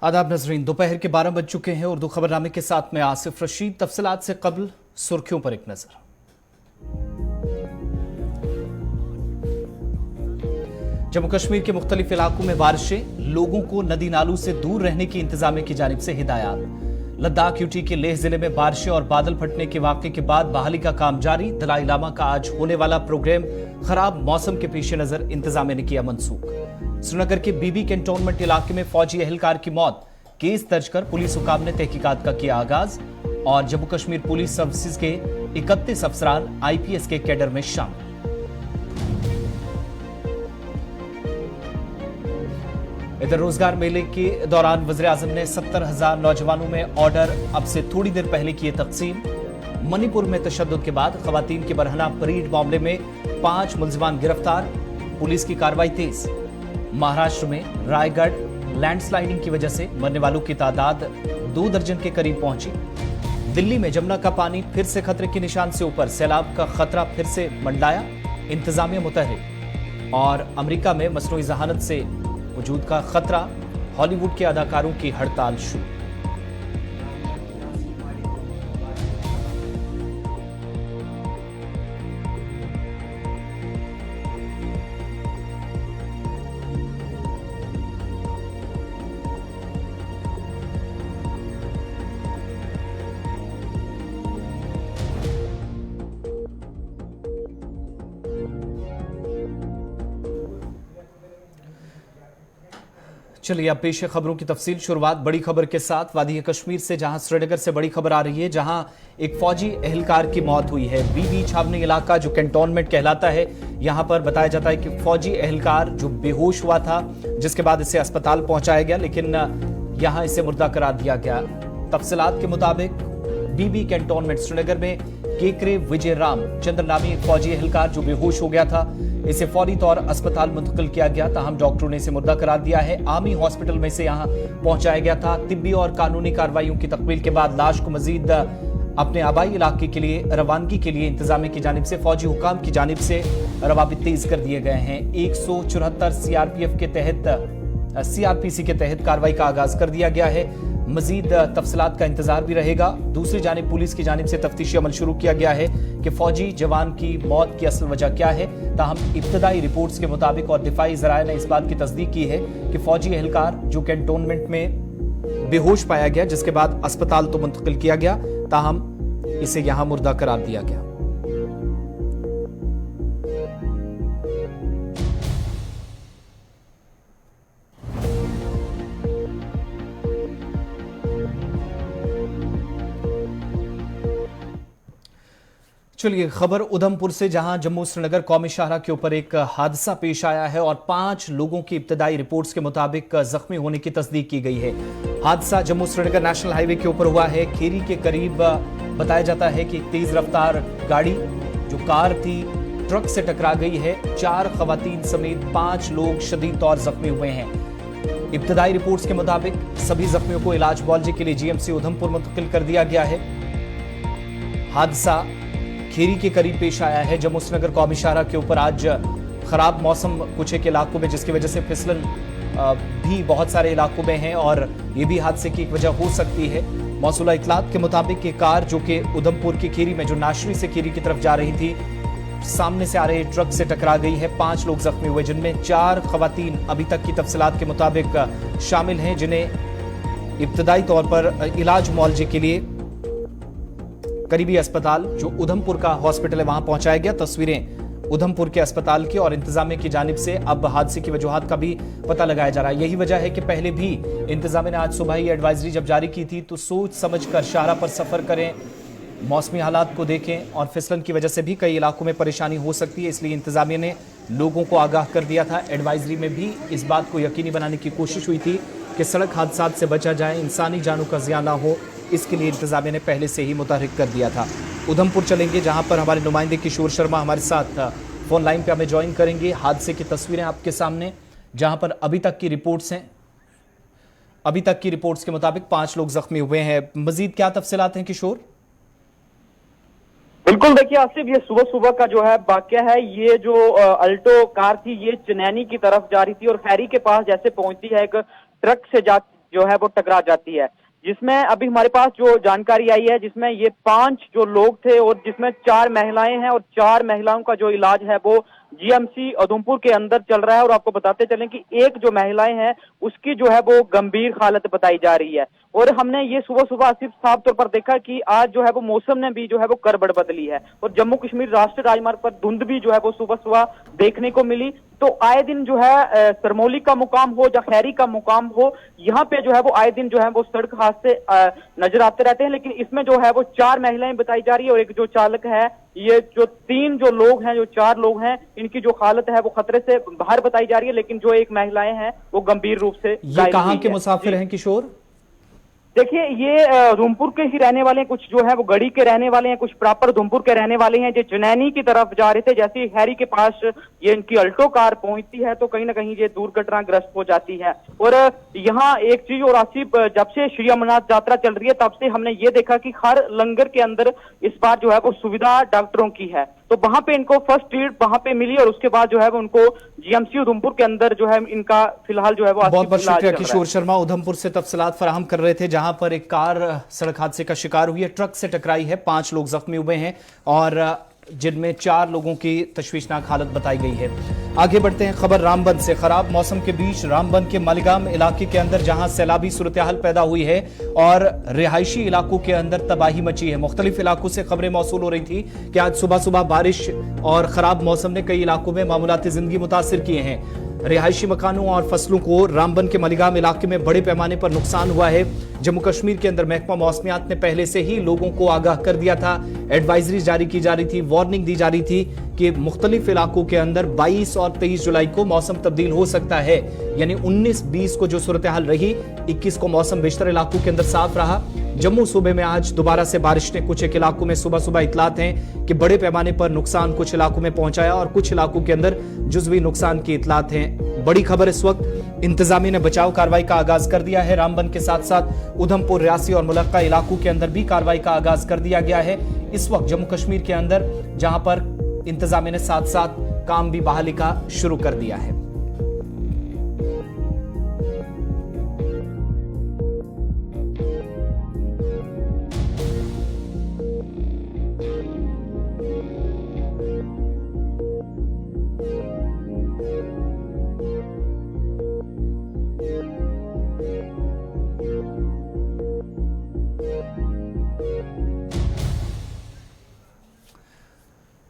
आदाब नजरीन, दोपहर के 12 बज चुके हैं। उर्दू खबरनामे के साथ में आसिफ रशीद। तफसीलात से कबल सुर्खियों पर एक नजर। जम्मू कश्मीर के मुख्तलिफ इलाकों में बारिशें, लोगों को नदी नालों से दूर रहने की इंतजामिया की जानिब से हिदायत। लद्दाख यूटी के लेह जिले में बारिशें और बादल फटने के वाकये के बाद बहाली का काम जारी। दलाई लामा का आज होने वाला प्रोग्राम खराब मौसम के पेश नजर इंतजामिया ने किया मनसूख। श्रीनगर के बीबी कैंटोनमेंट इलाके में फौजी एहलकार की मौत, केस दर्ज कर पुलिस हुकाम ने तहकीकात का किया आगाज। और जम्मू कश्मीर पुलिस सर्विसेज के 31 अफसरान आईपीएस के कैडर में शामिल। इधर रोजगार मेले के दौरान वज़ीर-ए-आज़म ने 70,000 नौजवानों में ऑर्डर अब से थोड़ी देर पहले किए तकसीम। मणिपुर में तशद्दुद के बाद खवातीन के बरहना परेड मामले में 5 मुलजिमान गिरफ्तार, पुलिस की कार्रवाई तेज। महाराष्ट्र में रायगढ़ लैंडस्लाइडिंग की वजह से मरने वालों की तादाद 2 दर्जन के करीब पहुंची। दिल्ली में जमुना का पानी फिर से खतरे के निशान से ऊपर, सैलाब का खतरा फिर से मंडलाया, इंतजामिया मुतहरिक। और अमेरिका में मसनूई जहानत से वजूद का खतरा, हॉलीवुड के अदाकारों की हड़ताल शुरू। चलिए अब पेश है खबरों की तफसील। शुरुआत बड़ी खबर के साथ वादी कश्मीर से, जहां श्रीनगर से बड़ी खबर आ रही है, जहां एक फौजी एहलकार की मौत हुई है। बीबी छावनी इलाका जो कैंटोनमेंट कहलाता है, यहां पर बताया जाता है कि फौजी एहलकार जो बेहोश हुआ था, जिसके बाद इसे अस्पताल पहुंचाया गया, लेकिन यहां इसे मुर्दा करार दिया गया। तफसीलात के मुताबिक बीबी कैंटोनमेंट श्रीनगर में केकरे विजय राम चंद्र नामी एक फौजी एहलकार जो बेहोश हो गया था, इसे फौरी तौर अस्पताल मुंतकिल किया गया। ताहम डॉक्टरों ने इसे मुर्दा करार दिया है। आर्मी हॉस्पिटल में से यहां पहुंचाया गया था। तिब्बी और कानूनी कार्रवाइयों की तकमील के बाद लाश को मजीद अपने आबाई इलाके के लिए रवानगी के लिए इंतजामिया की जानिब से, फौजी हुकाम की जानिब से रवाबित तेज कर दिए गए हैं। 174 सीआरपीएफ के तहत सीआरपीसी के तहत कार्रवाई का आगाज कर दिया गया है। मजीद तफसीलात का इंतजार भी रहेगा। दूसरी जानिब पुलिस की जानिब से तफ्तीशी अमल शुरू किया गया है कि फौजी जवान की मौत की असल वजह क्या है। ताहम इब्तदाई रिपोर्ट्स के मुताबिक और दिफाई ज़राए ने इस बात की तस्दीक की है कि फौजी एहलकार जो कैंटोनमेंट में बेहोश पाया गया, जिसके बाद अस्पताल तो मुंतकिल किया गया, ताहम इसे यहां मुर्दा करार दिया गया। चलिए खबर उधमपुर से, जहां जम्मू श्रीनगर कौमी शाहरा के ऊपर एक हादसा पेश आया है और 5 लोगों की इब्तदाई रिपोर्ट्स के मुताबिक जख्मी होने की तस्दीक की गई है। हादसा जम्मू श्रीनगर नेशनल हाईवे के ऊपर हुआ है। खेरी के करीब बताया जाता है कि एक तेज रफ्तार गाड़ी जो कार थी ट्रक से टकरा गई है। 4 खवातीन समेत 5 लोग शदीद तौर जख्मी हुए हैं। इब्तदाई रिपोर्ट्स के मुताबिक सभी जख्मियों को इलाज मुआवजे के लिए जीएमसी उधमपुर मुंतकिल कर दिया गया है। हादसा खेरी के करीब पेश आया है। जम्मू श्रीनगर कौमी शाहरा के ऊपर आज खराब मौसम कुछ एक इलाकों में, जिसकी वजह से फिसलन भी बहुत सारे इलाकों में है और ये भी हादसे की एक वजह हो सकती है। मौसूला इतलात के मुताबिक ये कार जो कि उधमपुर की खेरी में, जो नाशरी से खेरी की तरफ जा रही थी, सामने से आ रहे ट्रक से टकरा गई है। 5 लोग जख्मी हुए, जिनमें 4 खवातीन अभी तक की तफसीलात के मुताबिक शामिल हैं, जिन्हें इब्तदाई तौर पर इलाज मुआवजे के लिए करीबी अस्पताल जो उधमपुर का हॉस्पिटल है वहां पहुंचाया गया। तस्वीरें उधमपुर के अस्पताल की और इंतजामिया की जानिब से अब हादसे की वजूहात का भी पता लगाया जा रहा है। यही वजह है कि पहले भी इंतजामिया ने आज सुबह ही एडवाइजरी जब जारी की थी तो सोच समझकर शाहरा पर सफर करें, मौसमी हालात को देखें, और फिसलन की वजह से भी कई इलाकों में परेशानी हो सकती है, इसलिए इंतजामिया ने लोगों को आगाह कर दिया था। एडवाइजरी में भी इस बात को यकीनी बनाने की कोशिश हुई थी कि सड़क हादसात से बचा जाए, इंसानी जानों का ज़िया ना हो, इसके लिए इंतजामिया ने पहले से ही मुतहरिक कर दिया था। उधमपुर चलेंगे, जहां पर हमारे नुमाइंदे किशोर शर्मा हमारे साथ फोन लाइन पे हमें ज्वाइन करेंगे। हादसे की तस्वीरें आपके सामने, जहां पर अभी तक की रिपोर्ट्स हैं, अभी तक की रिपोर्ट्स के मुताबिक 5 लोग जख्मी हुए हैं। मजीद क्या तफसीलात हैं किशोर? बिल्कुल, देखिए आसिफ, ये सुबह सुबह का जो है वाकया है। ये जो अल्टो कार थी, ये चनैनी की तरफ जा रही थी और खैरी के पास जैसे पहुंचती है, एक ट्रक से जो है वो टकरा जाती है, जिसमें अभी हमारे पास जो जानकारी आई है जिसमें ये 5 जो लोग थे और जिसमें 4 महिलाएं हैं और 4 महिलाओं का जो इलाज है वो जीएमसी उधमपुर के अंदर चल रहा है। और आपको बताते चलें कि एक जो महिलाएं हैं उसकी जो है वो गंभीर हालत बताई जा रही है। और हमने ये सुबह सुबह सिर्फ साफ तौर पर देखा कि आज जो है वो मौसम ने भी जो है वो करवट बदली है और जम्मू कश्मीर राष्ट्रीय राजमार्ग पर धुंध भी जो है वो सुबह सुबह देखने को मिली। तो आए दिन जो है सरमौली का मुकाम हो या खैरी का मुकाम हो, यहाँ पे जो है वो आए दिन जो है वो सड़क हादसे नजर आते रहते हैं। लेकिन इसमें जो है वो 4 महिलाएं बताई जा रही है और एक जो चालक है, ये जो 3 जो लोग हैं, जो 4 लोग हैं, इनकी जो हालत है वो खतरे से बाहर बताई जा रही है। लेकिन जो एक महिलाएं हैं वो गंभीर रूप से ये कहाँ के मुसाफिर हैं किशोर? देखिए, ये उधमपुर के ही रहने वाले हैं, कुछ जो है वो गढ़ी के रहने वाले हैं, कुछ प्रॉपर उधमपुर के रहने वाले हैं। जो चुनैनी की तरफ जा रहे थे, जैसे ही हैरी के पास ये इनकी अल्टो कार पहुंचती है तो कहीं ना कहीं ये दुर्घटनाग्रस्त हो जाती है। और यहाँ एक चीज और आसिफ, जब से श्री अमरनाथ यात्रा चल रही है तब से हमने ये देखा कि हर लंगर के अंदर इस बार जो है वो सुविधा डॉक्टरों की है। तो वहां पे इनको फर्स्ट एड वहां पे मिली और उसके बाद जो है वो उनको जीएमसी उधमपुर के अंदर जो है इनका फिलहाल जो है वो बहुत बहुत शुक्रिया किशोर शर्मा, उधमपुर से तफसीलात फराहम कर रहे थे, जहां पर एक कार सड़क हादसे का शिकार हुई है, ट्रक से टकराई है, 5 लोग जख्मी हुए हैं और जिनमें 4 लोगों की तशवीशनाक हालत बताई गई है। आगे बढ़ते हैं खबर रामबन से। खराब मौसम के बीच रामबन के मालिगाम इलाके के अंदर जहां सैलाबी सूरत-ए-हाल पैदा हुई है और रिहायशी इलाकों के अंदर तबाही मची है। मुख्तलिफ इलाकों से खबरें मौसूल हो रही थी कि आज सुबह सुबह बारिश और खराब मौसम ने कई इलाकों में मामूलाती जिंदगी मुतासिर किए हैं। रिहायशी मकानों और फसलों को रामबन के मालिगाम इलाके में बड़े पैमाने पर नुकसान हुआ है। जम्मू कश्मीर के अंदर महकमा मौसमियात ने पहले से ही लोगों को आगाह कर दिया था, एडवाइजरी जारी की जा रही थी, वार्निंग दी जा रही थी कि मुख्तलिफ इलाकों के अंदर 22 और 23 जुलाई को मौसम तब्दील हो सकता है। यानी 19-20 को जो सूरत हाल रही, 21 को मौसम बेशतर इलाकों के अंदर साफ रहा। जम्मू सूबे में आज दोबारा से बारिश ने कुछ एक इलाकों में सुबह सुबह इतलात हैं कि बड़े पैमाने पर नुकसान कुछ इलाकों में पहुंचाया और कुछ इलाकों के अंदर जुज़वी नुकसान की इतलात हैं। बड़ी खबर इस वक्त, इंतजामिया ने बचाव कार्रवाई का आगाज कर दिया है। रामबन के साथ साथ उधमपुर, रियासी और मुलक्का इलाकों के अंदर भी कार्रवाई का आगाज कर दिया गया है। इस वक्त जम्मू कश्मीर के अंदर जहां पर इंतजामिया ने साथ साथ काम भी बहाली का शुरू कर दिया है।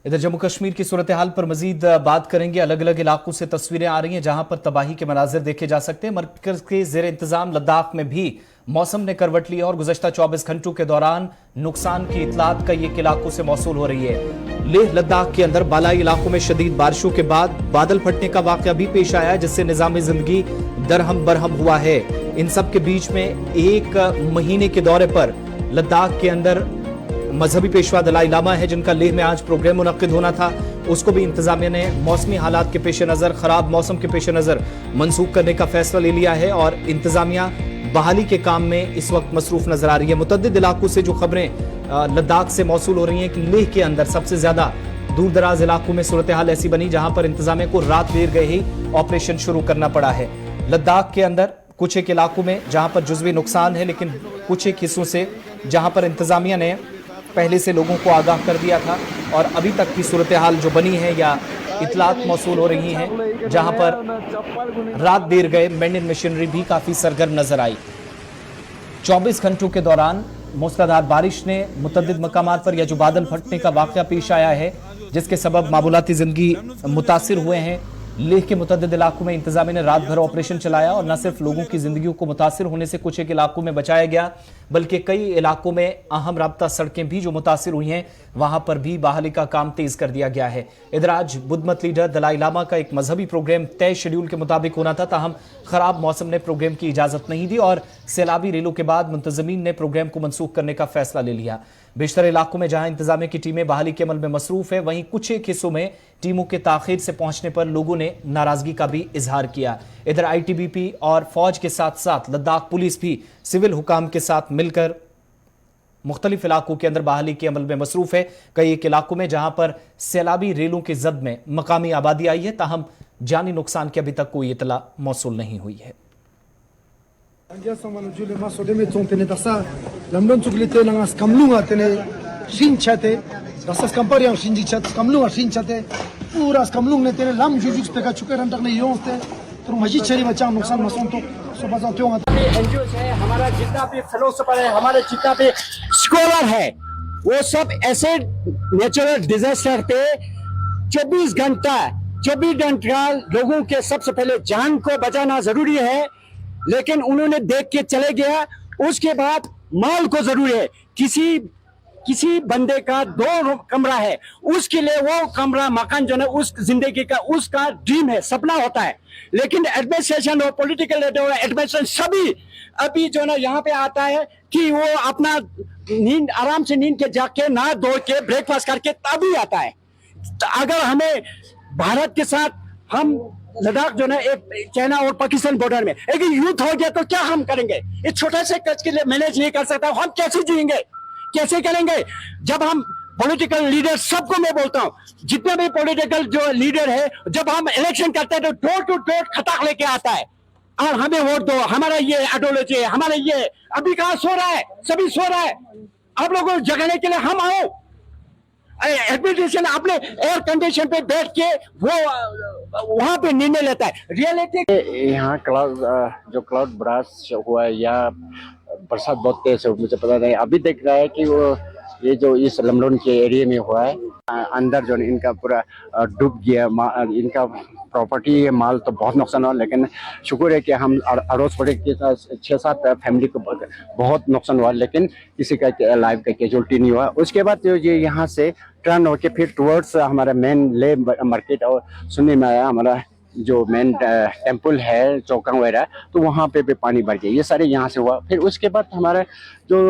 इधर जम्मू कश्मीर की सूरत हाल पर मजीद बात करेंगे। अलग अलग इलाकों से तस्वीरें आ रही हैं जहां पर तबाही के मनाजिर देखे जा सकते हैं। मरकज के जेर इंतजाम लद्दाख में भी मौसम ने करवट लिया और गुज़श्ता 24 घंटों के दौरान नुकसान की इतलात कई एक इलाकों से मौसूल हो रही है। लेह लद्दाख के अंदर बालाई इलाकों में शदीद बारिशों के बाद बादल फटने का वाकया भी पेश आया है, जिससे निजामी जिंदगी दरहम बरहम हुआ है। इन सब के बीच में एक महीने के दौरे पर लद्दाख के अंदर मजहबी पेशवा दलाई लामा है, जिनका लेह में आज प्रोग्राम मुनक्किद होना था, उसको भी इंतजामिया ने मौसमी हालात के पेश नज़र, खराब मौसम के पेश नज़र मनसूख करने का फैसला ले लिया है और इंतजामिया बहाली के काम में इस वक्त मसरूफ नजर आ रही है। मुतअद्दिद इलाकों से जो खबरें लद्दाख से मौसूल हो रही हैं कि लेह के अंदर सबसे ज्यादा दूर दराज इलाकों में सूरत हाल ऐसी बनी जहां पर इंतजामिया को रात देर गए ही ऑपरेशन शुरू करना पड़ा है। लद्दाख के अंदर कुछ एक इलाकों में जहां पर जुज़वी नुकसान है, लेकिन कुछ एक हिस्सों से जहां पर इंतजामिया ने पहले से लोगों को आगाह कर दिया था और अभी तक की सूरत हाल जो बनी है या इतलात मौसूल हो रही हैं, जहां पर रात देर गए मेंडिन मशीनरी भी काफ़ी सरगर्म नजर आई। 24 घंटों के दौरान मूसलाधार बारिश ने मुतअद्दिद मकामात पर या जो बादल फटने का वाकया पेश आया है, जिसके सबब मामूलाती जिंदगी मुतासिर हुए हैं। लेह के मुतअद्दिद इलाकों में इंतजामिया ने रात भर ऑपरेशन चलाया और न सिर्फ लोगों की जिंदगियों को मुतासिर होने से कुछ एक इलाकों में बचाया गया, बल्कि कई इलाकों में अहम राब्ता सड़कें भी जो मुतासिर हुई हैं वहां पर भी बहाली का काम तेज कर दिया गया है। इधर आज बुद्धमत लीडर दलाई लामा का एक मजहबी प्रोग्राम तय शेड्यूल के मुताबिक होना था, ताहम खराब मौसम ने प्रोग्राम की इजाजत नहीं दी और सैलाबी रेलों के बाद मुंतजमीन ने प्रोग्राम को मनसूख करने का फैसला ले लिया। बेशतर इलाकों में जहां इंतजामिया की टीमें बहाली के अमल में मसरूफ है, वहीं कुछ एक हिस्सों में टीमों के ताखीर से पहुंचने पर लोगों ने नाराजगी का भी इजहार किया। इधर आईटीबीपी और फौज के साथ साथ लद्दाख पुलिस भी सिविल हुकाम के साथ मिलकर मुख्तलिफ इलाकों के अंदर बहाली के अमल में मसरूफ है। कई एक इलाकों में जहां पर सैलाबी रेलों के जद में मकामी आबादी आई है, ताहम जानी नुकसान की अभी तक कोई इतला मौसूल नहीं हुई है। Angia sama no jule maso de metson tene dasa lamdon chuglite nangas kamlunga tene shinchate dasa skamparian shinjichat kamlunga shinchate pura skamlung ne tene lam jujuk peka chukeran takne yonte तो मस्जिद शरीफ बच्चा नुकसान मसों तो सुबह जाते होंगे एनजीओ है हमारा जितना भी फिलोसफर है हमारे जितना भी स्कॉलर है वो सब ऐसे नेचुरल डिजास्टर पे 24 घंटा लोगों के सबसे पहले जान को बचाना जरूरी है, लेकिन उन्होंने देख के चले गया। उसके बाद माल को जरूरी है। किसी बंदे का 2 कमरा है, उसके लिए वो कमरा मकान जो है उस जिंदगी का उसका ड्रीम है, सपना होता है। लेकिन एडमिनिस्ट्रेशन और पॉलिटिकल एडमिनिस्ट्रेशन सभी अभी जो है ना यहाँ पे आता है कि वो अपना नींद आराम से नींद के जाके नहा धो के ब्रेकफास्ट करके तभी आता है। तो अगर हमें भारत के साथ हम लद्दाख जो है एक चाइना और पाकिस्तान बॉर्डर में एक युद्ध हो गया तो क्या हम करेंगे? इस छोटे से कच के लिए मैनेज नहीं कर सकता, हम कैसे जिएंगे, कैसे करेंगे? जब हम पॉलिटिकल लीडर, सबको मैं बोलता हूँ, जितने भी पॉलिटिकल जो लीडर है, जब हम इलेक्शन करते हैं तो डोर टू डोर खटाक लेके आता है और हमें वोट दो, हमारा ये आइडियोलॉजी है, हमारा ये। अभी कहाँ सो रहा है? सभी सो रहा है। आप लोगों को जगाने के लिए हम आओ। एडमिनिस्ट्रेशन अपने एयर कंडीशन पे बैठ के वो वहां पे निर्णय लेता है। रियलिटी यहाँ जो क्लाउड ब्रास्ट हुआ है या बरसात बहुत तेज है, मुझे पता नहीं। अभी देख रहा है कि वो ये जो इस लमलोन के एरिया में हुआ है, अंदर जो इनका पूरा डूब गया, इनका प्रॉपर्टी माल तो बहुत नुकसान हुआ। लेकिन शुक्र है कि हम अड़ोस पड़ोस के 6-7 फैमिली को बहुत नुकसान हुआ, लेकिन किसी का लाइफ का कैजुअलिटी नहीं हुआ। उसके बाद जो ये यहाँ से टर्न होके फिर टुवर्ड्स हमारा मेन ले मार्केट और सुनने में आया हमारा जो मेन टेम्पल है चौकांग वगैरह, तो वहाँ पे भी पानी भर गया। ये सारे यहाँ से हुआ। फिर उसके बाद हमारे जो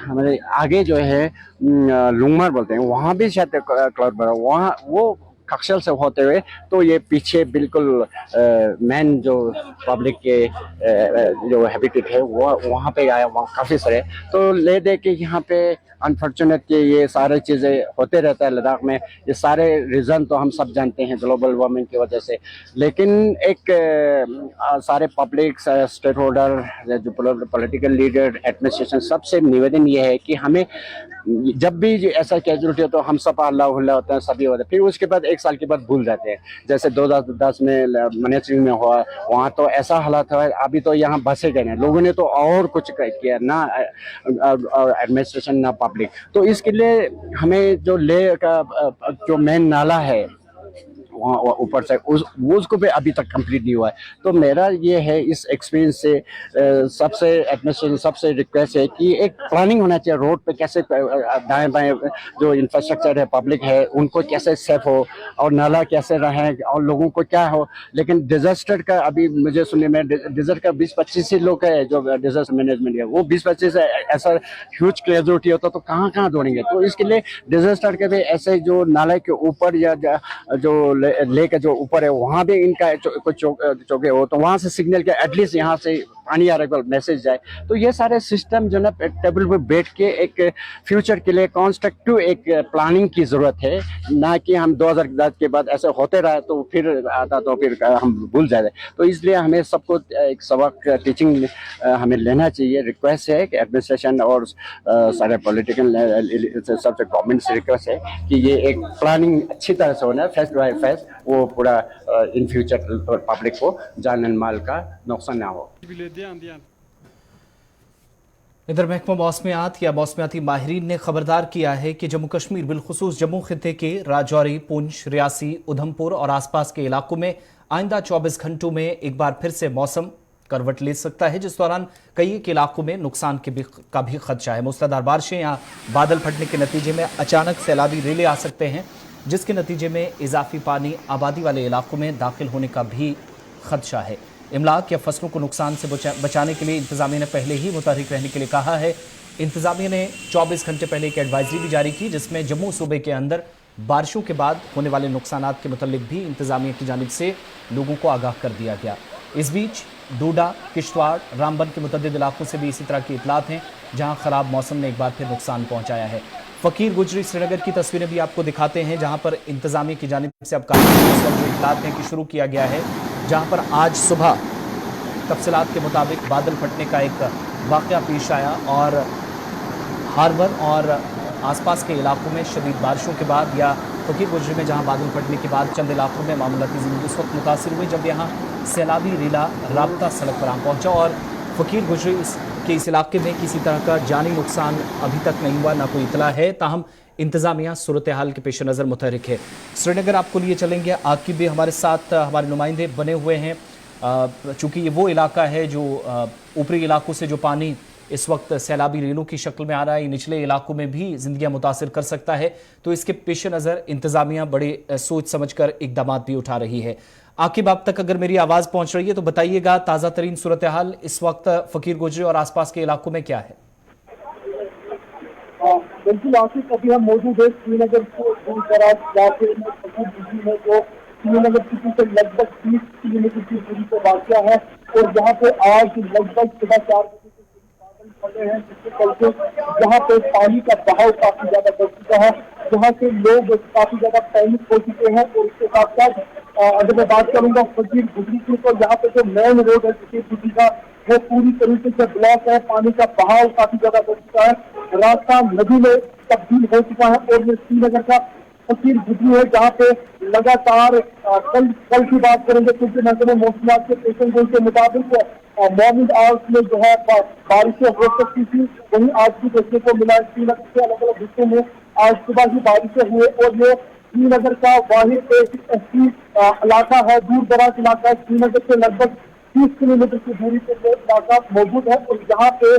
हमारे आगे जो है लुंगमार बोलते हैं, वहाँ भी शायद क्लाउड भरा, वहाँ वो कक्षल से होते हुए तो ये पीछे बिल्कुल मेन जो पब्लिक के जो हैबिटेट है वो वहाँ पे आया। वहाँ काफ़ी सारे तो ले दे के यहाँ पे अनफॉर्चुनेट कि ये सारे चीज़ें होते रहता है लद्दाख में। ये सारे रीज़न तो हम सब जानते हैं ग्लोबल वार्मिंग की वजह से, लेकिन एक सारे पब्लिक स्टेक होल्डर जो पॉलिटिकल लीडर एडमिनिस्ट्रेशन सबसे निवेदन ये है कि हमें जब भी ऐसा कैजुअलिटी हो तो हम सब अल्लाह होता है, सभी होते हैं, फिर उसके बाद 1 साल के बाद भूल जाते हैं। जैसे 2010 में मनेसरी में हुआ, वहाँ तो ऐसा हालात हुआ। अभी तो यहाँ बसे गए हैं लोगों ने, तो और कुछ किया ना एडमिनिस्ट्रेशन ना पब्लिक। तो इसके लिए हमें जो ले का जो मेन नाला है वहाँ ऊपर से उसको भी अभी तक कंप्लीट नहीं हुआ है। तो मेरा ये है इस एक्सपीरियंस से सबसे एडमिनिस्ट्रेशन सबसे रिक्वेस्ट है कि एक प्लानिंग होना चाहिए रोड पे, कैसे दाएं बाएं जो इंफ्रास्ट्रक्चर है पब्लिक है उनको कैसे सेफ हो और नाला कैसे रहे और लोगों को क्या हो। लेकिन डिजास्टर का अभी मुझे सुनने में डिजास्टर का 20-25 ही लोग है जो डिजास्टर मैनेजमेंट है, वो 20-25 ऐसा ह्यूज कैजुअलिटी होता तो कहाँ दौड़ेंगे। तो इसके लिए डिजास्टर के भी ऐसे जो नाले के ऊपर या जो ले के जो ऊपर है वहाँ भी इनका कुछ चौके हो तो वहाँ से सिग्नल के एटलीस्ट यहाँ से पानी आ रहा है मैसेज जाए। तो ये सारे सिस्टम जो ना टेबल पे बैठ के एक फ्यूचर के लिए कॉन्स्ट्रक्टिव एक प्लानिंग की जरूरत है, ना कि हम 2010 के बाद ऐसे होते रहे तो फिर आता तो फिर हम भूल जाते। तो इसलिए हमें सबको एक सबक टीचिंग हमें लेना चाहिए। रिक्वेस्ट है कि एडमिनिस्ट्रेशन और सारे पॉलिटिकल सबसे गवर्नमेंट से रिक्वेस्ट है कि ये एक प्लानिंग अच्छी तरह से होना, फेस्ट बाय फेस्ट, वो पूरा इन फ्यूचर पब्लिक को जान माल का नुकसान ना हो। इधर महकमा मौसमियाती माहिरीन ने खबरदार किया है कि जम्मू कश्मीर बिलखुसूस जम्मू खित्ते के राजौरी, पुंछ, रियासी, उधमपुर और आसपास के इलाकों में आइंदा 24 घंटों में एक बार फिर से मौसम करवट ले सकता है, जिस दौरान कई एक इलाकों में नुकसान का भी खदशा है। मूसलाधार बारिशें या बादल फटने के नतीजे में अचानक सैलाबी रेले आ सकते हैं, जिसके नतीजे में इजाफी पानी आबादी वाले इलाकों में दाखिल होने का भी खदशा है। इमलाक या फसलों को नुकसान से बचाने के लिए इंतजामिया ने पहले ही मुतहरिक रहने के लिए कहा है। इंतजामिया ने 24 घंटे पहले एक एडवाइजरी भी जारी की, जिसमें जम्मू सूबे के अंदर बारिशों के बाद होने वाले नुकसान के मुतल्लिक भी इंतजामिया की जानिब से लोगों को आगाह कर दिया गया। इस बीच डोडा, किश्तवाड़, रामबन के मुतअद्दिद इलाकों से भी इसी तरह की इतलात हैं, जहां खराब मौसम ने एक बार फिर नुकसान पहुंचाया है। फकीर गुजरी श्रीनगर की तस्वीरें भी आपको दिखाते हैं, जहां पर इंतजामिया की जानिब से अब काफी इतलात हैं कि शुरू किया गया है, जहां पर आज सुबह तफसीलात के मुताबिक बादल फटने का एक वाकया पेश आया और हार्बर और आसपास के इलाकों में शदीद बारिशों के बाद या फकीर गुजरी में जहां बादल फटने के बाद चंद इलाकों में मामूलाती ज़िंदगी उस वक्त मुतासिर हुई जब यहां सैलाबी रेला राब्ता सड़क पर आ पहुंचा और फकीर गुजरी के इस इलाके में किसी तरह का जानी नुकसान अभी तक नहीं हुआ, ना कोई इतला है। ताहम इंतजामिया सूरत हाल के पेश नज़र मुतहरिक है। श्रीनगर आपको लिए चलेंगे, आकिब भी हमारे साथ हमारे नुमाइंदे बने हुए हैं। चूँकि ये वो इलाका है जो ऊपरी इलाकों से जो पानी इस वक्त सैलाबी रेलों की शक्ल में आ रहा है, निचले इलाकों में भी जिंदगियां मुतासिर कर सकता है, तो इसके पेश नज़र इंतजामिया बड़े सोच समझकर इकदाम भी उठा रही है। आकिब, आप तक अगर मेरी आवाज़ पहुंच रही है तो बताइएगा ताज़ा तरीन सूरत हाल इस वक्त फकीर गुजरी और आसपास के इलाकों में क्या है? बिल्कुल आसिफ, अभी हम मौजूद है श्रीनगर को दूर दराज इलाके में फकीर गुजरी में, जो श्रीनगर सिटी से लगभग 30 किलोमीटर की दूरी पर वाक़या है और जहाँ पे आज लगभग सुबह 4 बजे से बादल फटे हैं, जिसके चलते जहाँ पे पानी का बहाव काफी ज्यादा बढ़ चुका है, जहाँ के लोग काफी ज्यादा पैनिक हो चुके हैं। और इसके साथ साथ अगर मैं बात करूंगा फकीर गुजरी की, तो यहाँ पे जो मेन रोड है फकीर गुजरी का, वो पूरी तरीके से ब्लॉक है। पानी का बहाव काफी ज्यादा बढ़ चुका है, रास्ता नदी में तब्दील हो चुका है। और ये श्रीनगर का फकीर गुजरी है जहाँ पे लगातार कल की बात करेंगे क्योंकि महकमे मौसमियात के पेशन गोई के मुताबिक मॉर्निंग आवर्स में जो है बारिशें हो सकती थी, वहीं आज भी देखने को मिला। श्रीनगर के अलग अलग हिस्सों में आज सुबह ही बारिशें हुए और ये श्रीनगर का वाहिद ऐसी इलाका है, दूर दराज इलाका है। श्रीनगर से लगभग 30 किलोमीटर की दूरी पर इलाका मौजूद है और यहाँ पे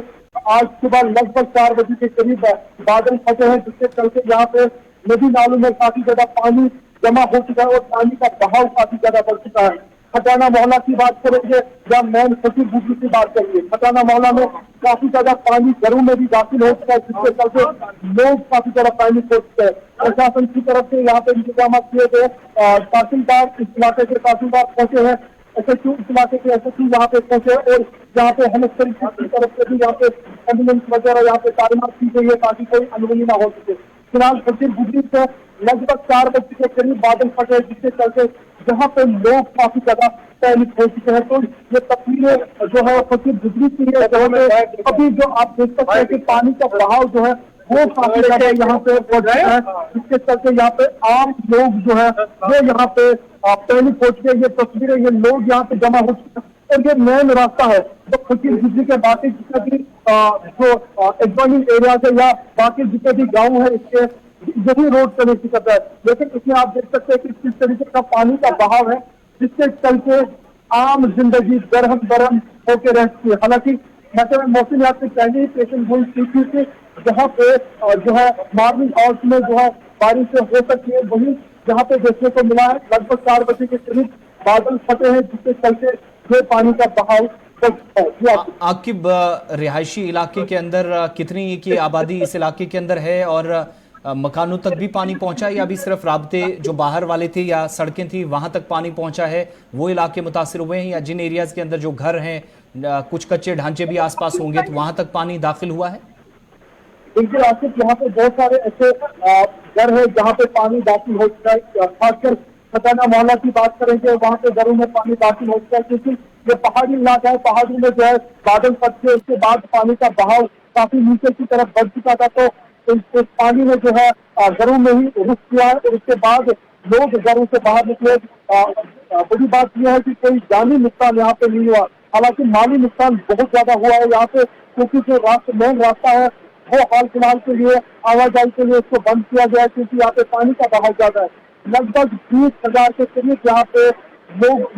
आज सुबह लगभग 4 बजे के करीब बादल फटे हैं, जिसके चलते यहाँ पे नदी नालों में काफी ज्यादा पानी जमा हो चुका है और पानी का बहाव काफी ज्यादा बढ़ चुका है। खटाना मोहल्ला की बात करेंगे या मैन फकीर गुजरी की बात करेंगे, खटाना मोहल्ला में काफी ज्यादा पानी घरों में भी दाखिल हो चुका है, जिसके चलते लोग काफी ज्यादा पानी हो चुके हैं। प्रशासन की तरफ से यहाँ पे इंतजाम किए गए, तहसीलदार इस इलाके के तहसीलदार पहुंचे हैं, SHO इस इलाके के SHO यहाँ पे पहुंचे और यहाँ पे हेलिकॉप्टर की तरफ से भी यहाँ पे एम्बुलेंस वगैरह यहाँ पे तालीमात की गई है ताकि कोई अनहोनी ना हो सके। फिलहाल फकीर गुजरी से लगभग 4 बजे के करीब बादल फटे, जिसके चलते जहाँ पे लोग काफी ज्यादा पैनिक हो चुके हैं। तो ये तस्वीरें जो है फकीर गुजरी की है, अभी जो आप देख सकते हैं कि पानी का बहाव जो है वो काफी ज्यादा यहाँ पे बढ़ रहा है, जिसके चलते यहाँ पे आम लोग जो है वो यहाँ पे पैनिक हो चुके हैं। ये तस्वीरें, ये लोग यहाँ पे जमा हो चुके हैं और ये मेन रास्ता है जो फकीर गुजरी के बाकी जितने भी जो एडजॉइनिंग एरियाज है या बाकी जितने भी गाँव है, इसके यही रोड कनेक्ट करता है। लेकिन इसमें आप देख सकते हैं कि किस तरीके का पानी का बहाव है, जिसके चलते आम जिंदगी दरहम दरहम होकर रहती है। हालांकि महकमे मौसमियात से पहले ही पेशन गोई की थी जहाँ पे जो है मॉर्निंग आवर्स में जो है बारिश हो सकती है, वही जहाँ पे देखने को मिला है लगभग 4 बजे के करीब बादल फटे हैं, जिसके चलते जो पानी का बहाव। आकिब, रिहायशी इलाके के अंदर कितनी की आबादी इस इलाके के अंदर है और मकानों तक भी पानी पहुंचा या अभी सिर्फ राब्ते जो बाहर वाले थे या सड़कें थी वहां तक पानी पहुंचा है, वो इलाके मुतासिर हुए हैं या जिन एरियाज के अंदर जो घर हैं कुछ कच्चे ढांचे भी आसपास होंगे तो वहां तक पानी दाखिल हुआ है? बिल्कुल आसिफ, यहाँ पे बहुत सारे ऐसे घर है जहाँ पे पानी दाखिल हो चुका है। खासकर खटाना मोहल्ला की बात करेंगे, वहाँ पे घरों में पानी दाखिल हो चुका है क्योंकि ये पहाड़ी इलाका है। पहाड़ी में जो है बादल फटके उसके बाद पानी का बहाव काफी नीचे की तरफ बढ़ चुका था, तो इस पानी में जो है घरों में ही रुक किया है और उसके बाद लोग घरों से बाहर निकले। बड़ी बात यह है कि कोई जानी नुकसान यहाँ पे नहीं हुआ, हालांकि माली नुकसान बहुत ज्यादा हुआ है यहाँ पे, क्योंकि जो मेन रास्ता है वो हाल फिलहाल के लिए आवाजाही के लिए इसको बंद किया गया है क्योंकि यहाँ पे पानी का बहाव ज्यादा है। लगभग 20,000 के करीब यहाँ पे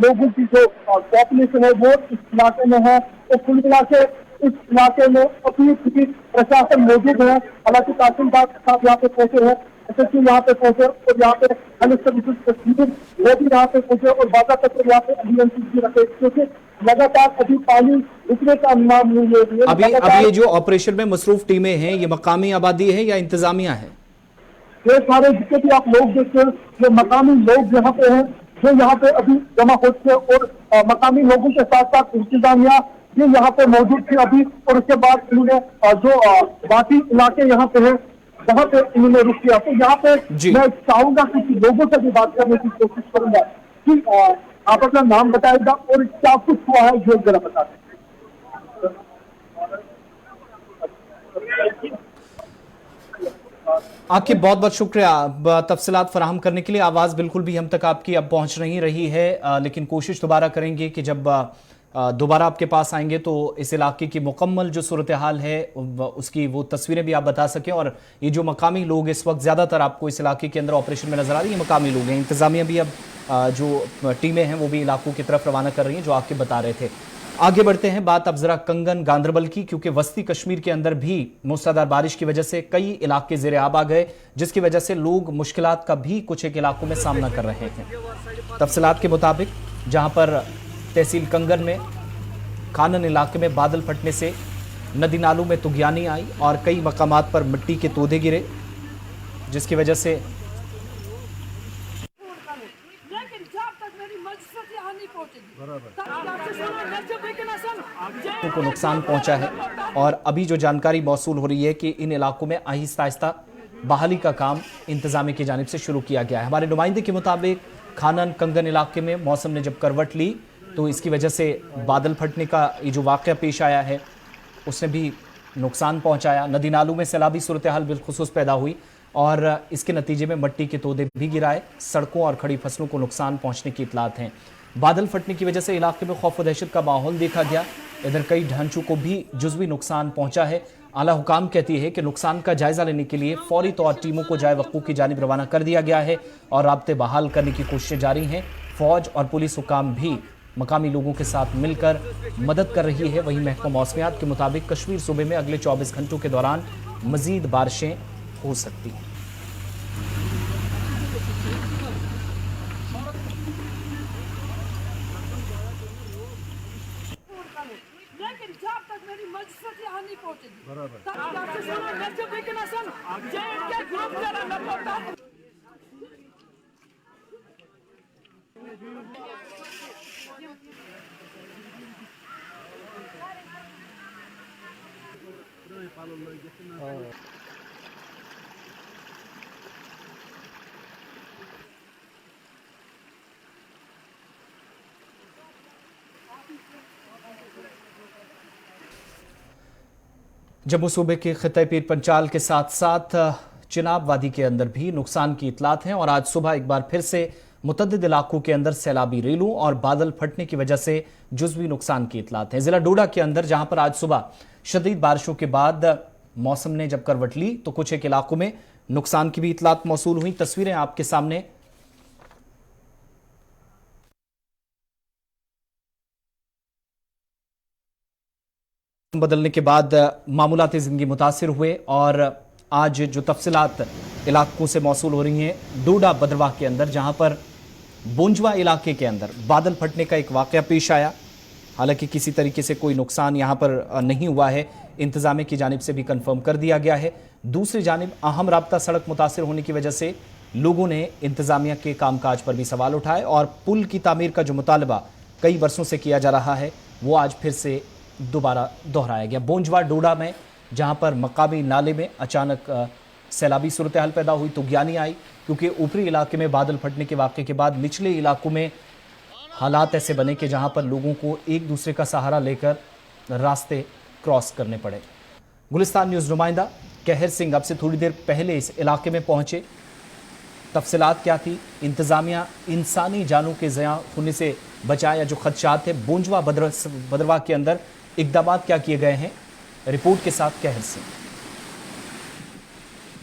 लोगों की जो पॉपुलेशन है वो इस इलाके में है। तो कुल मिला के इस इलाके में अपनी प्रशासन मौजूद है, हालांकि तहसीलदार साहब यहाँ पे पहुंचे हैं, SHO यहाँ पे पहुंचे और यहाँ पे वो भी यहाँ पे पहुंचे और बाकायदा यहाँ पे अभियंत्री रखे क्योंकि लगातार अभी पानी रुकने का नाम नहीं ले रही है। अभी ये जो ऑपरेशन में मसरूफ टीमें हैं ये मकामी आबादी है या इंतजामिया है? ये सारे जितने भी आप लोग देखते हैं जो मकामी लोग यहाँ पे हैं जो यहाँ पे अभी जमा हो चुके और मकामी लोगों के साथ साथ इंतजामिया ये यहाँ पे मौजूद थी अभी, और उसके बाद इन्होंने जो बाकी इलाके यहाँ पे है वहाँ पे इन्होंने रुक किया। तो यहाँ पे मैं चाहूंगा कि लोगों से भी बात करने की कोशिश करूंगा कि आप अपना नाम बताएगा और क्या कुछ हुआ है ये जरा बता दें। आपकी बहुत बहुत शुक्रिया तफसीलात फराहम करने के लिए। आवाज़ बिल्कुल भी हम तक आपकी अब पहुंच नहीं रही है, लेकिन कोशिश दोबारा करेंगे कि जब दोबारा आपके पास आएंगे तो इस इलाके की मुकम्मल जो सूरत हाल है उसकी वो तस्वीरें भी आप बता सकें। और ये जो मकामी लोग इस वक्त ज़्यादातर आपको इस इलाके के अंदर ऑपरेशन में नजर आ रही है, मकामी लोग हैं। इंतजामिया भी अब जो टीमें हैं वो भी इलाकों की तरफ रवाना कर रही हैं, जो आपके बता रहे थे। आगे बढ़ते हैं, बात अब जरा कंगन गांदरबल की, क्योंकि वस्ती कश्मीर के अंदर भी मूसलाधार बारिश की वजह से कई इलाके ज़ेरे आब आ गए, जिसकी वजह से लोग मुश्किलात का भी कुछ एक इलाकों में सामना कर रहे हैं। तफसीलात के मुताबिक जहां पर तहसील कंगन में खानन इलाके में बादल फटने से नदी नालों में तुगयानी आई और कई मकामात पर मिट्टी के तोदे गिरे, जिसकी वजह से को नुकसान पहुंचा है। और अभी जो जानकारी मौसूल हो रही है कि इन इलाकों में आहिस्ता आहिस्ता बहाली का काम इंतजामिया की जानिब से शुरू किया गया है। हमारे नुमाइंदे के मुताबिक खानन कंगन इलाके में मौसम ने जब करवट ली तो इसकी वजह से बादल फटने का ये जो वाक़या पेश आया है उसने भी नुकसान पहुंचाया। नदी नालों में सैलाबी सूरत हाल बिलखुसूस पैदा हुई और इसके नतीजे में मिट्टी के तोदे भी गिराए, सड़कों और खड़ी फसलों को नुकसान पहुंचने की इतलात हैं। बादल फटने की वजह से इलाके में खौफ व दहशत का माहौल देखा गया। इधर कई ढांचों को भी जुज़वी नुकसान पहुंचा है। आला हुकाम कहती है कि नुकसान का जायजा लेने के लिए फौरी तौर टीमों को जाए वक़्फ़ों की जानिब रवाना कर दिया गया है और राब्ते बहाल करने की कोशिशें जारी हैं। फौज और पुलिस हुकाम भी मकामी लोगों के साथ मिलकर मदद कर रही है। वहीं महकमा मौसमियात के मुताबिक कश्मीर सूबे में अगले 24 घंटों के दौरान मजीद बारिशें हो सकती हैं। जम्मू सूबे के खित्ते पीर पंचाल के साथ साथ चिनाब वादी के अंदर भी नुकसान की इतलात हैं और आज सुबह एक बार फिर से मुतद्दिद इलाकों के अंदर सैलाबी रेलों और बादल फटने की वजह से जुज़वी नुकसान की इतलात हैं। जिला डोडा के अंदर जहां पर आज सुबह शदीद बारिशों के बाद मौसम ने जब करवट ली तो कुछ एक इलाकों में नुकसान की भी इतलात मौसूल हुई। तस्वीरें आपके सामने। बदलने के बाद मामूलाती ज़िंदगी मुतासिर हुए और आज जो तफसीलात इलाकों से मौसूल हो रही हैं, डोडा बदरवाह के अंदर जहां पर बोंजवा इलाके के अंदर बादल फटने का एक वाक़या पेश आया। हालांकि किसी तरीके से कोई नुकसान यहां पर नहीं हुआ है, इंतजामिया की जानिब से भी कंफर्म कर दिया गया है। दूसरी जानिब अहम राब्ता सड़क मुतासिर होने की वजह से लोगों ने इंतजामिया के कामकाज पर भी सवाल उठाए और पुल की तामीर का जो मुतालबा कई वर्षों से किया जा रहा है वो आज फिर से दोबारा दोहराया गया। बोंजवा डोडा में जहां पर मकामी नाले में अचानक सैलाबी सूरत हाल पैदा हुई, तुगयानी आई, क्योंकि ऊपरी इलाके में बादल फटने के वाक़े के बाद निचले इलाकों में हालात ऐसे बने कि जहां पर लोगों को एक दूसरे का सहारा लेकर रास्ते क्रॉस करने पड़े। गुलिस्तान न्यूज़ नुमाइंदा कहर सिंह अब से थोड़ी देर पहले इस इलाके में पहुंचे। तफसीलात क्या थी, इंतज़ामिया इंसानी जानों के ज़िया होने से बचाया जो खदशात है, बोंजवा बदरवाह के अंदर इक़दाम क्या किए गए हैं, रिपोर्ट के साथ कहर सिंह।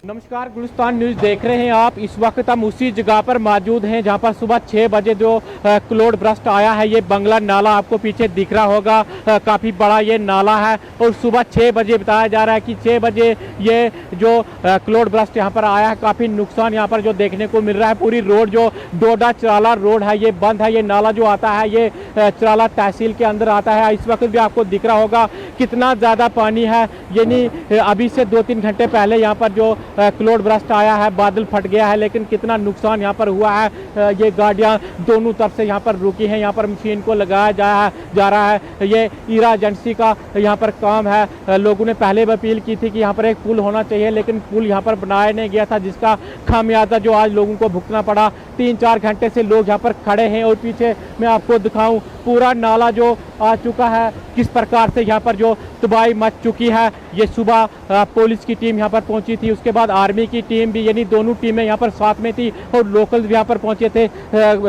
नमस्कार, गुलिस्तान न्यूज़ देख रहे हैं आप। इस वक्त हम उसी जगह पर मौजूद हैं जहां पर सुबह 6 बजे जो क्लाउड बर्स्ट आया है। ये बंगला नाला आपको पीछे दिख रहा होगा, काफ़ी बड़ा ये नाला है और सुबह 6 बजे बताया जा रहा है कि 6 बजे ये जो क्लाउड बर्स्ट यहाँ पर आया है। काफ़ी नुकसान यहाँ पर जो देखने को मिल रहा है। पूरी रोड जो डोडा चराला रोड है ये बंद है। ये नाला जो आता है ये चराला तहसील के अंदर आता है। इस वक्त भी आपको दिख रहा होगा कितना ज़्यादा पानी है। यानी अभी से 2-3 घंटे पहले यहाँ पर जो क्लाउड बर्स्ट आया है, बादल फट गया है, लेकिन कितना नुकसान यहाँ पर हुआ है। ये गाड़ियाँ दोनों तरफ से यहाँ पर रुकी हैं, यहाँ पर मशीन को लगाया जा रहा है। ये ईरा एजेंसी का यहाँ पर काम है। लोगों ने पहले भी अपील की थी कि यहाँ पर एक पुल होना चाहिए, लेकिन पुल यहाँ पर बनाया नहीं गया था, जिसका खामियाजा जो आज लोगों को भुगतना पड़ा। 3-4 घंटे से लोग यहाँ पर खड़े हैं और पीछे मैं आपको दिखाऊं पूरा नाला जो आ चुका है, किस प्रकार से यहाँ पर जो तबाही मच चुकी है। ये सुबह पुलिस की टीम यहाँ पर पहुंची थी, उसके बाद आर्मी की टीम भी, यानी दोनों टीमें यहाँ पर साथ में थी और लोकल भी यहाँ पर पहुंचे थे।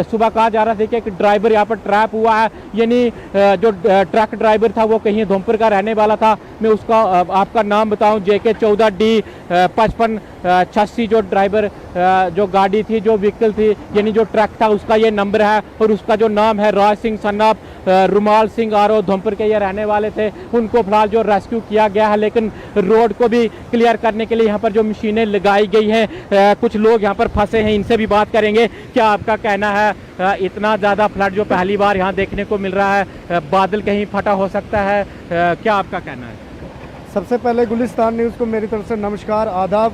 सुबह कहा जा रहा था कि एक ड्राइवर यहाँ पर ट्रैप हुआ है, यानी जो ट्रक ड्राइवर था वो कहीं उधमपुर का रहने वाला था। मैं उसका आपका नाम बताऊं, JK 14D 5586 जो ड्राइवर जो गाड़ी थी, जो व्हीकल थी, यानी जो ट्रक था, उसका ये नंबर है और उसका जो नाम है राज सिंह सन ऑफ रुमाल सिंह आरो उधमपुर के ये रहने वाले थे। उनको फिलहाल जो रेस्क्यू किया गया है, लेकिन रोड को भी क्लियर करने के लिए यहाँ पर जो मशीनें लगाई गई हैं। कुछ लोग यहाँ पर फंसे हैं, इनसे भी बात करेंगे। क्या आपका कहना है, इतना ज़्यादा फ्लड जो पहली बार यहाँ देखने को मिल रहा है, बादल कहीं फटा हो सकता है, क्या आपका कहना है? सबसे पहले गुलिस्तान न्यूज़ को मेरी तरफ से नमस्कार, आदाब।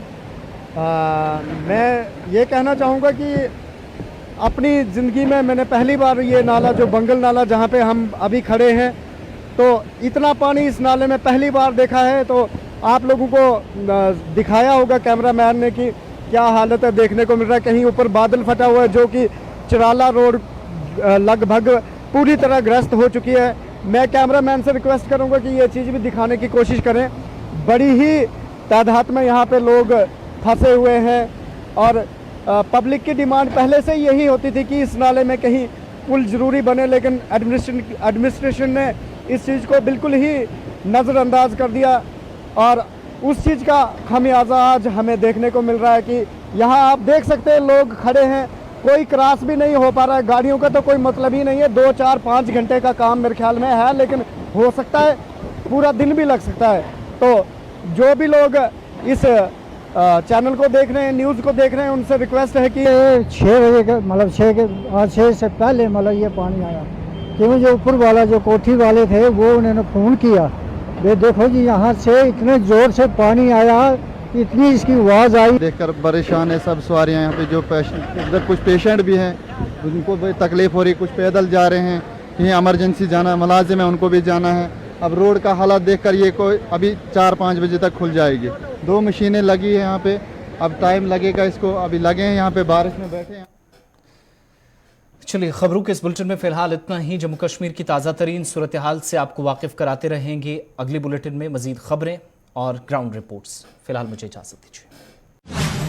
मैं ये कहना चाहूँगा कि अपनी ज़िंदगी में मैंने पहली बार ये नाला, जो बंगल नाला जहाँ पे हम अभी खड़े हैं, तो इतना पानी इस नाले में पहली बार देखा है। तो आप लोगों को दिखाया होगा कैमरामैन ने कि क्या हालत है देखने को मिल रहा है। कहीं ऊपर बादल फटा हुआ है, जो कि चिराला रोड लगभग पूरी तरह ग्रस्त हो चुकी है। मैं कैमरामैन से रिक्वेस्ट करूंगा कि ये चीज़ भी दिखाने की कोशिश करें। बड़ी ही तादाद में यहाँ पे लोग फंसे हुए हैं और पब्लिक की डिमांड पहले से यही होती थी कि इस नाले में कहीं पुल ज़रूरी बने, लेकिन एडमिनिस्ट्रेशन ने इस चीज़ को बिल्कुल ही नज़रअंदाज कर दिया और उस चीज़ का खामियाजा आज हमें देखने को मिल रहा है कि यहाँ आप देख सकते हैं लोग खड़े हैं, कोई क्रॉस भी नहीं हो पा रहा है। गाड़ियों का तो कोई मतलब ही नहीं है। 2, 4, 5 घंटे का काम मेरे ख्याल में है, लेकिन हो सकता है पूरा दिन भी लग सकता है। तो जो भी लोग इस चैनल को देख रहे हैं, न्यूज़ को देख रहे हैं, उनसे रिक्वेस्ट है कि 6 बजे के मतलब 6 से पहले मतलब ये पानी आया, क्यों जो ऊपर वाला जो कोठी वाले थे वो उन्होंने फ़ोन किया, ये देखो जी यहाँ से इतने ज़ोर से पानी आया, इतनी इसकी आवाज़ आई। देखकर परेशान है सब सवारियाँ यहाँ पे। जो इधर कुछ पेशेंट भी हैं, उनको भी तकलीफ़ हो रही, कुछ पैदल जा रहे हैं, कहीं इमरजेंसी जाना, मुलाजिम है उनको भी जाना है। अब रोड का हालात देखकर ये कोई अभी 4-5 बजे तक खुल जाएगी। 2 मशीनें लगी है यहाँ पे, अब टाइम लगेगा इसको, अभी लगे हैं यहाँ पे, बारिश में बैठे हैं। चलिए, खबरों के इस बुलेटिन में फिलहाल इतना ही। जम्मू कश्मीर की ताज़ा तरीन सूरत हाल से आपको वाकिफ कराते रहेंगे अगले बुलेटिन में। मजीद खबरें और ग्राउंड रिपोर्ट्स। फिलहाल मुझे इजाज़त दीजिए।